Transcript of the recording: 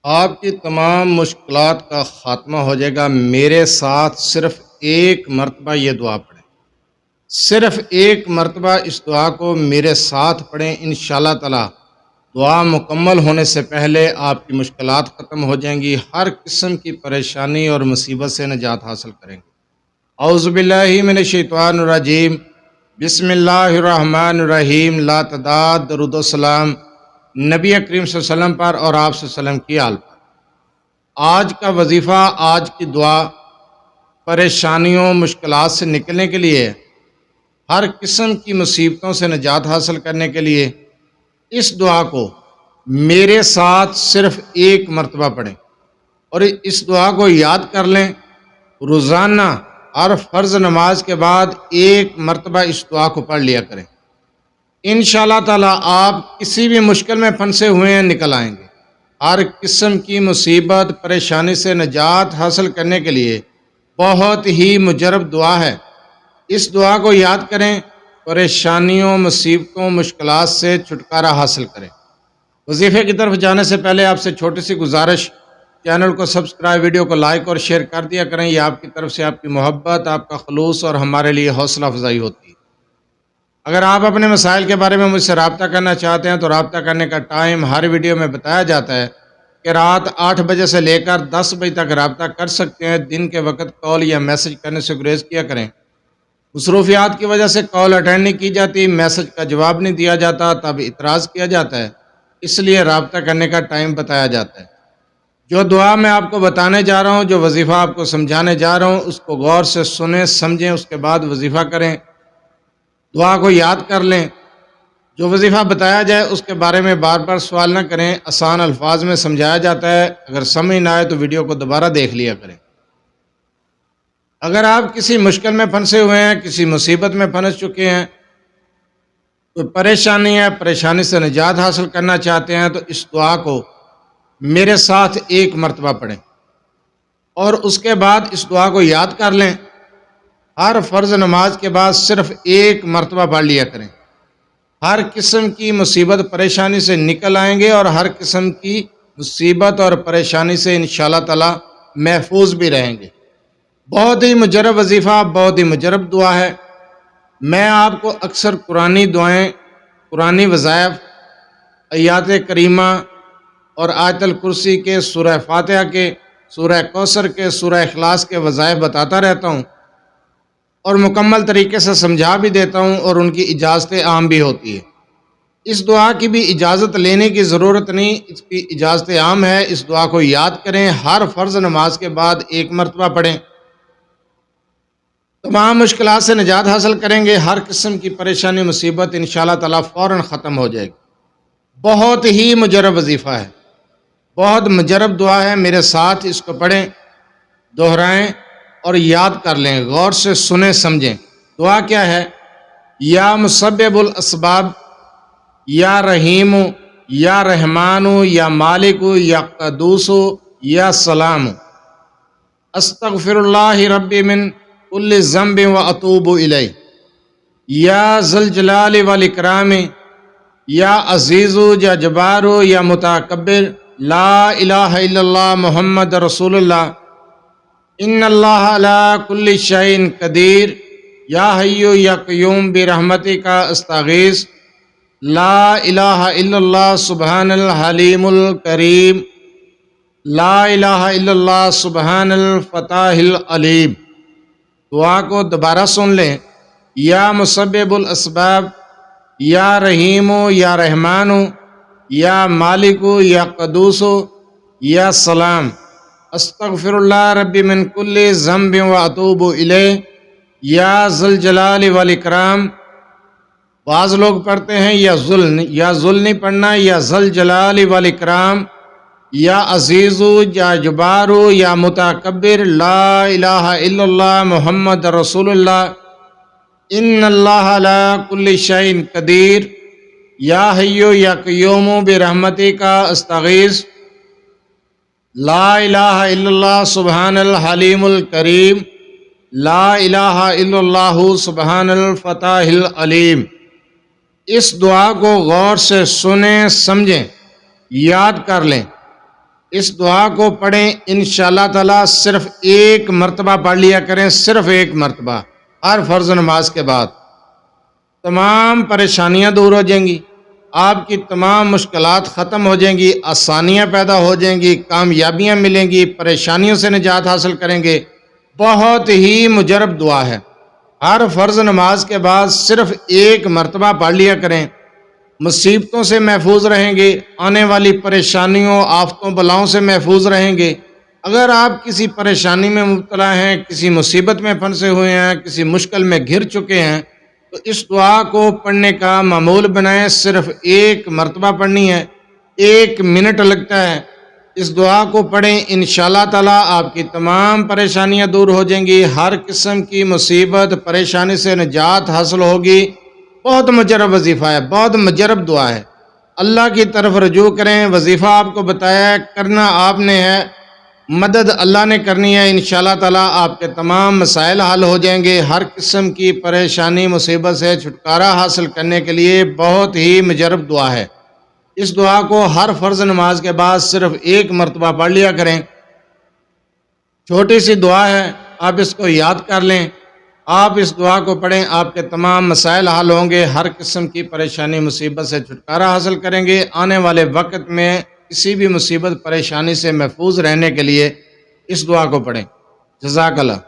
آپ کی تمام مشکلات کا خاتمہ ہو جائے گا۔ میرے ساتھ صرف ایک مرتبہ یہ دعا پڑھیں، صرف ایک مرتبہ اس دعا کو میرے ساتھ پڑھیں، انشاءاللہ تعالی دعا مکمل ہونے سے پہلے آپ کی مشکلات ختم ہو جائیں گی، ہر قسم کی پریشانی اور مصیبت سے نجات حاصل کریں گے۔ اعوذ باللہ من الشیطان الرجیم، بسم اللہ الرحمن الرحیم۔ لا تعداد درود و سلام نبی کریم صلی اللہ علیہ وسلم پر اور آپ صلی اللہ علیہ وسلم کی آل پر۔ آج کا وظیفہ، آج کی دعا پریشانیوں مشکلات سے نکلنے کے لیے، ہر قسم کی مصیبتوں سے نجات حاصل کرنے کے لیے اس دعا کو میرے ساتھ صرف ایک مرتبہ پڑھیں اور اس دعا کو یاد کر لیں۔ روزانہ ہر فرض نماز کے بعد ایک مرتبہ اس دعا کو پڑھ لیا کریں، انشاءاللہ تعالی آپ کسی بھی مشکل میں پھنسے ہوئے ہیں نکل آئیں گے۔ ہر قسم کی مصیبت پریشانی سے نجات حاصل کرنے کے لیے بہت ہی مجرب دعا ہے۔ اس دعا کو یاد کریں، پریشانیوں مصیبتوں مشکلات سے چھٹکارا حاصل کریں۔ وظیفے کی طرف جانے سے پہلے آپ سے چھوٹی سی گزارش، چینل کو سبسکرائب، ویڈیو کو لائک اور شیئر کر دیا کریں۔ یہ آپ کی طرف سے آپ کی محبت، آپ کا خلوص اور ہمارے لیے حوصلہ افزائی ہوتی ہے۔ اگر آپ اپنے مسائل کے بارے میں مجھ سے رابطہ کرنا چاہتے ہیں تو رابطہ کرنے کا ٹائم ہر ویڈیو میں بتایا جاتا ہے کہ رات 8 بجے سے لے کر 10 بجے تک رابطہ کر سکتے ہیں۔ دن کے وقت کال یا میسج کرنے سے گریز کیا کریں۔ مصروفیات کی وجہ سے کال اٹینڈ نہیں کی جاتی، میسج کا جواب نہیں دیا جاتا، تب اعتراض کیا جاتا ہے، اس لیے رابطہ کرنے کا ٹائم بتایا جاتا ہے۔ جو دعا میں آپ کو بتانے جا رہا ہوں، جو وظیفہ آپ کو سمجھانے جا رہا ہوں، اس کو غور سے سنیں، سمجھیں، اس کے بعد وظیفہ کریں، دعا کو یاد کر لیں۔ جو وظیفہ بتایا جائے اس کے بارے میں بار بار سوال نہ کریں، آسان الفاظ میں سمجھایا جاتا ہے، اگر سمجھ نہ آئے تو ویڈیو کو دوبارہ دیکھ لیا کریں۔ اگر آپ کسی مشکل میں پھنسے ہوئے ہیں، کسی مصیبت میں پھنس چکے ہیں، کوئی پریشانی ہے، پریشانی سے نجات حاصل کرنا چاہتے ہیں، تو اس دعا کو میرے ساتھ ایک مرتبہ پڑھیں اور اس کے بعد اس دعا کو یاد کر لیں۔ ہر فرض نماز کے بعد صرف ایک مرتبہ پڑھ لیا کریں، ہر قسم کی مصیبت پریشانی سے نکل آئیں گے اور ہر قسم کی مصیبت اور پریشانی سے انشاءاللہ تعالی محفوظ بھی رہیں گے۔ بہت ہی مجرب وظیفہ، بہت ہی مجرب دعا ہے۔ میں آپ کو اکثر قرآنی دعائیں، قرآنی وظائف، آیات کریمہ اور آیت الکرسی کے، سورہ فاتحہ کے، سورہ کوثر کے، سورہ اخلاص کے وظائف بتاتا رہتا ہوں اور مکمل طریقے سے سمجھا بھی دیتا ہوں، اور ان کی اجازت عام بھی ہوتی ہے۔ اس دعا کی بھی اجازت لینے کی ضرورت نہیں، اس کی اجازت عام ہے۔ اس دعا کو یاد کریں، ہر فرض نماز کے بعد ایک مرتبہ پڑھیں، تمام مشکلات سے نجات حاصل کریں گے، ہر قسم کی پریشانی مصیبت انشاءاللہ تعالی فوراً ختم ہو جائے گی۔ بہت ہی مجرب وظیفہ ہے، بہت مجرب دعا ہے۔ میرے ساتھ اس کو پڑھیں، دہرائیں اور یاد کر لیں، غور سے سنیں، سمجھیں۔ دعا کیا ہے؟ یا مسبب الاسباب، یا رحیم، یا رحمان، یا مالک، یا قدوس، یا سلام، استغفر اللہ ربی من کل ذنب و اتوب الیہ، یا ذی الجلال والاکرام، یا عزیز، یا جبار، یا متکبر، لا الہ الا اللہ محمد رسول اللہ، ان اللہ علی کل شیء قدیر، یا حی یا قیوم برحمتک استغیث، لا الہ الا اللہ سبحان الحلیم الکریم، لا الہ الا اللہ سبحان الفتاح العلیم۔ دعا کو دوبارہ سن لیں۔ یا مسبب الاسباب، یا رحیم، یا رحمان، یا مالک، یا قدوس، یا سلام، استغفر اللہ ربی من کل ذنب و اتوب الیہ، یا ذی الجلال والاکرام۔ بعض لوگ پڑھتے ہیں یا ذل نہیں پڑھنا، یا ذی الجلال والاکرام، یا عزیز، یا جبار، یا متکبر، لا الہ الا اللہ محمد رسول اللہ، ان اللہ علی کل شیء قدیر، یا حی یا قیوم برحمتک استغیث، لا الہ الا اللہ سبحان الحلیم الکریم، لا الہ الا اللہ سبحان الفتاح العلیم۔ اس دعا کو غور سے سنیں، سمجھیں، یاد کر لیں۔ اس دعا کو پڑھیں انشاءاللہ تعالی صرف ایک مرتبہ پڑھ لیا کریں، صرف ایک مرتبہ ہر فرض نماز کے بعد۔ تمام پریشانیاں دور ہو جائیں گی، آپ کی تمام مشکلات ختم ہو جائیں گی، آسانیاں پیدا ہو جائیں گی، کامیابیاں ملیں گی، پریشانیوں سے نجات حاصل کریں گے۔ بہت ہی مجرب دعا ہے، ہر فرض نماز کے بعد صرف ایک مرتبہ پڑھ لیا کریں، مصیبتوں سے محفوظ رہیں گے، آنے والی پریشانیوں آفتوں بلاؤں سے محفوظ رہیں گے۔ اگر آپ کسی پریشانی میں مبتلا ہیں، کسی مصیبت میں پھنسے ہوئے ہیں، کسی مشکل میں گھر چکے ہیں، تو اس دعا کو پڑھنے کا معمول بنائیں، صرف ایک مرتبہ پڑھنی ہے، 1 منٹ لگتا ہے۔ اس دعا کو پڑھیں انشاءاللہ تعالی آپ کی تمام پریشانیاں دور ہو جائیں گی، ہر قسم کی مصیبت پریشانی سے نجات حاصل ہوگی۔ بہت مجرب وظیفہ ہے، بہت مجرب دعا ہے۔ اللہ کی طرف رجوع کریں، وظیفہ آپ کو بتایا ہے، کرنا آپ نے ہے، مدد اللہ نے کرنی ہے۔ انشاءاللہ تعالی آپ کے تمام مسائل حل ہو جائیں گے۔ ہر قسم کی پریشانی مصیبت سے چھٹکارا حاصل کرنے کے لیے بہت ہی مجرب دعا ہے۔ اس دعا کو ہر فرض نماز کے بعد صرف ایک مرتبہ پڑھ لیا کریں۔ چھوٹی سی دعا ہے، آپ اس کو یاد کر لیں، آپ اس دعا کو پڑھیں، آپ کے تمام مسائل حل ہوں گے، ہر قسم کی پریشانی مصیبت سے چھٹکارا حاصل کریں گے۔ آنے والے وقت میں کسی بھی مصیبت پریشانی سے محفوظ رہنے کے لیے اس دعا کو پڑھیں۔ جزاک اللہ۔